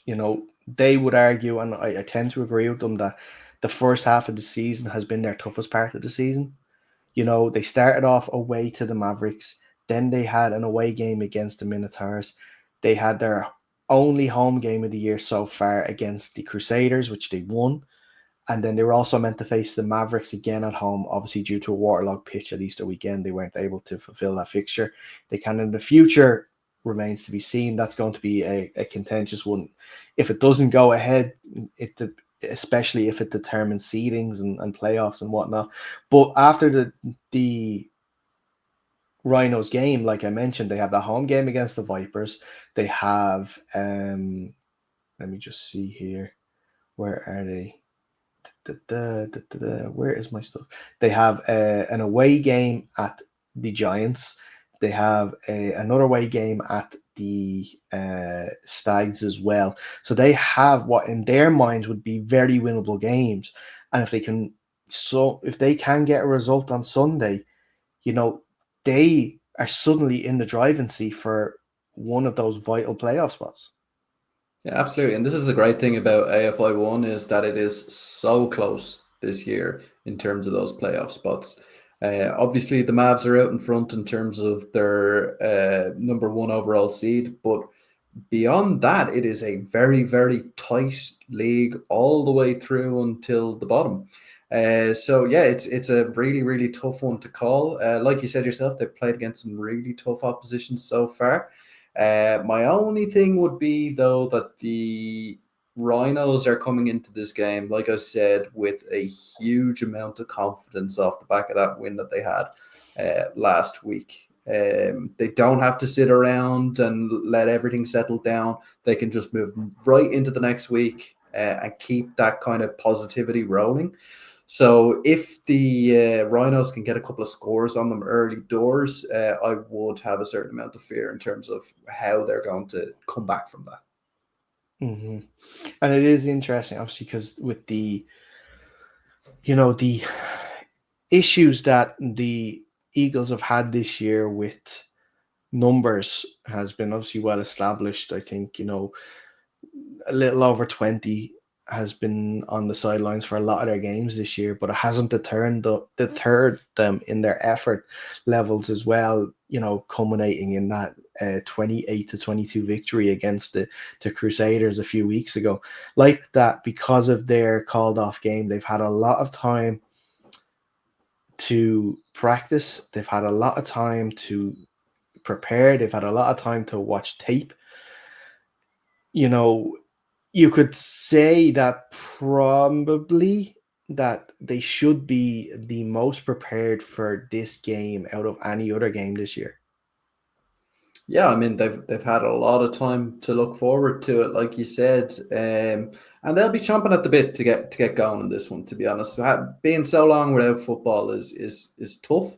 you know, they would argue, and I tend to agree with them, that the first half of the season has been their toughest part of the season. They started off away to the Mavericks. Then they had an away game against the Minotaurs. They had their only home game of the year so far against the Crusaders, which they won. And then they were also meant to face the Mavericks again at home, obviously due to a waterlogged pitch at Easter weekend. They weren't able to fulfill that fixture. They can in the future remains to be seen. That's going to be a contentious one. If it doesn't go ahead, especially if it determines seedings and playoffs and whatnot. But after the Rhinos game, like I mentioned, they have the home game against the Vipers. They have let me just see here. Where are they? Where is my stuff? They have an away game at the Giants. They have another away game at the Stags as well. So they have what in their minds would be very winnable games. And if they can get a result on Sunday, they are suddenly in the driving seat for one of those vital playoff spots. Yeah, absolutely. And this is the great thing about AFI 1 is that it is so close this year in terms of those playoff spots. Obviously, the Mavs are out in front in terms of their number one overall seed, but beyond that, it is a very, very tight league all the way through until the bottom. So yeah, it's a really, really tough one to call. Like you said yourself, they've played against some really tough opposition so far. My only thing would be though that the Rhinos are coming into this game, like I said, with a huge amount of confidence off the back of that win that they had last week. They don't have to sit around and let everything settle down. They can just move right into the next week and keep that kind of positivity rolling. So if the Rhinos can get a couple of scores on them early doors, I would have a certain amount of fear in terms of how they're going to come back from that. Mm-hmm. And it is interesting, obviously, because with the issues that the Eagles have had this year with numbers has been obviously well established. I think, a little over 20 has been on the sidelines for a lot of their games this year, but it hasn't deterred them in their effort levels as well, culminating in that 28-22 victory against the Crusaders a few weeks ago. Like that, because of their called off game, they've had a lot of time to practice. They've had a lot of time to prepare. They've had a lot of time to watch tape. You could say that probably that they should be the most prepared for this game out of any other game this year. Yeah, I mean they've had a lot of time to look forward to it, like you said, and they'll be chomping at the bit to get going on this one. To be honest, being so long without football is tough.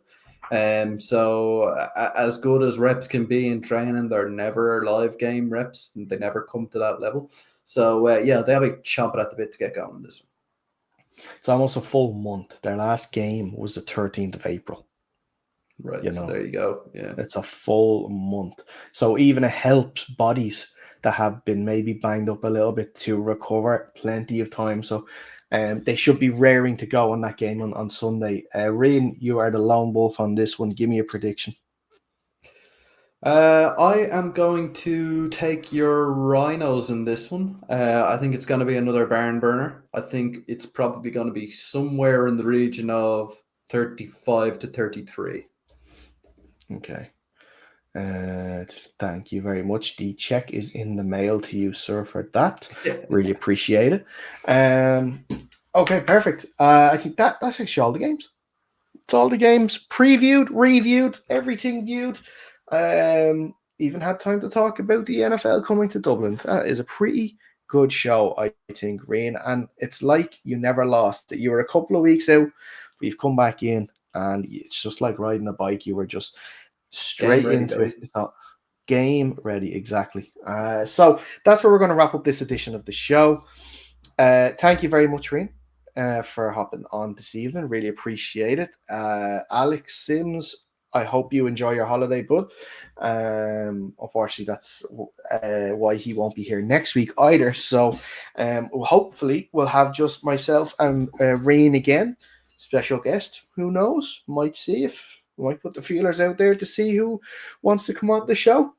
So as good as reps can be in training, they're never live game reps, and they never come to that level. So yeah, they'll be chomping at the bit to get going on this one. It's almost a full month. Their last game was the 13th of April. Right. So there you go. Yeah. It's a full month. So even it helps bodies that have been maybe banged up a little bit to recover plenty of time. So they should be raring to go on that game on Sunday. Ryan, you are the lone wolf on this one. Give me a prediction. I am going to take your Rhinos in this one. I think it's going to be another barn burner. I think it's probably going to be somewhere in the region of 35 to 33. Okay. Thank you very much. The check is in the mail to you, sir, for that. Really appreciate it. Okay, perfect. I think that's actually all the games. It's all the games previewed, reviewed, everything viewed. Even had time to talk about the NFL coming to Dublin. That is a pretty good show, I think, Rain. And it's like you never lost. You were a couple of weeks out. We've come back in, and it's just like riding a bike. You were just straight into it. It's not game ready, exactly. So that's where we're going to wrap up this edition of the show. Thank you very much, Rain, for hopping on this evening. Really appreciate it. Alex Sims, I hope you enjoy your holiday, bud. Unfortunately, that's why he won't be here next week either. So hopefully we'll have just myself and Rain again. special guest. Who knows? Might see if might put the feelers out there to see who wants to come on the show.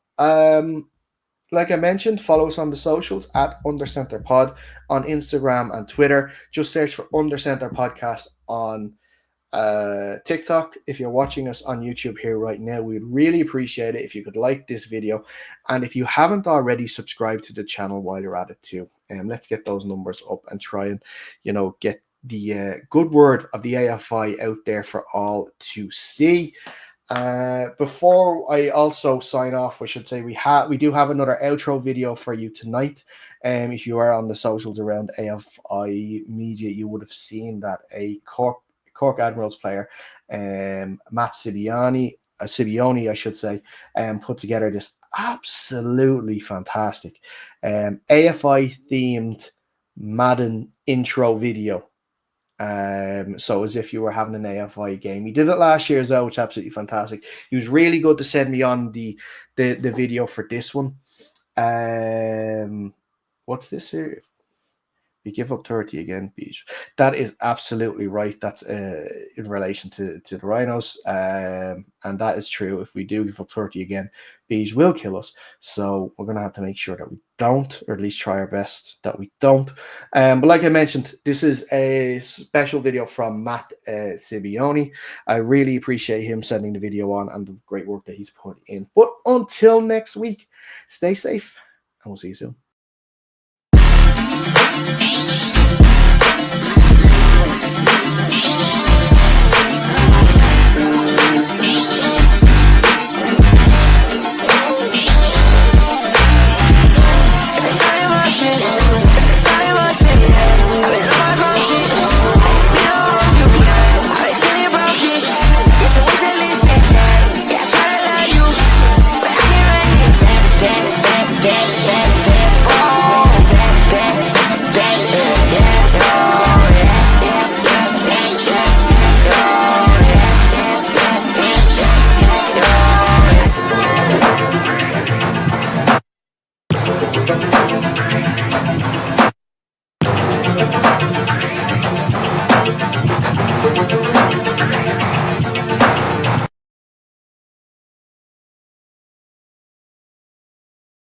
Like I mentioned, follow us on the socials at Undercenter Pod on Instagram and Twitter. Just search for Undercenter Podcast on TikTok. If you're watching us on YouTube here right now, we'd really appreciate it if you could like this video, and if you haven't already, subscribe to the channel while you're at it too. And let's get those numbers up and try and get the good word of the AFI out there for all to see. Before I also sign off, we should say we do have another outro video for you tonight. If you are on the socials around AFI Media, you would have seen that a Cork Admirals player, Matt Sibioni, I should say, put together this absolutely fantastic AFI themed Madden intro video. So as if you were having an AFI game. He did it last year as well, which is absolutely fantastic. He was really good to send me on the video for this one. What's this here? We give up 30 again, Beach. That is absolutely right. That's in relation to the Rhinos. And that is true. If we do give up 30 again, Beach will kill us. So we're going to have to make sure that we don't, or at least try our best that we don't. But like I mentioned, this is a special video from Matt Sibioni. I really appreciate him sending the video on and the great work that he's put in. But until next week, stay safe and we'll see you soon.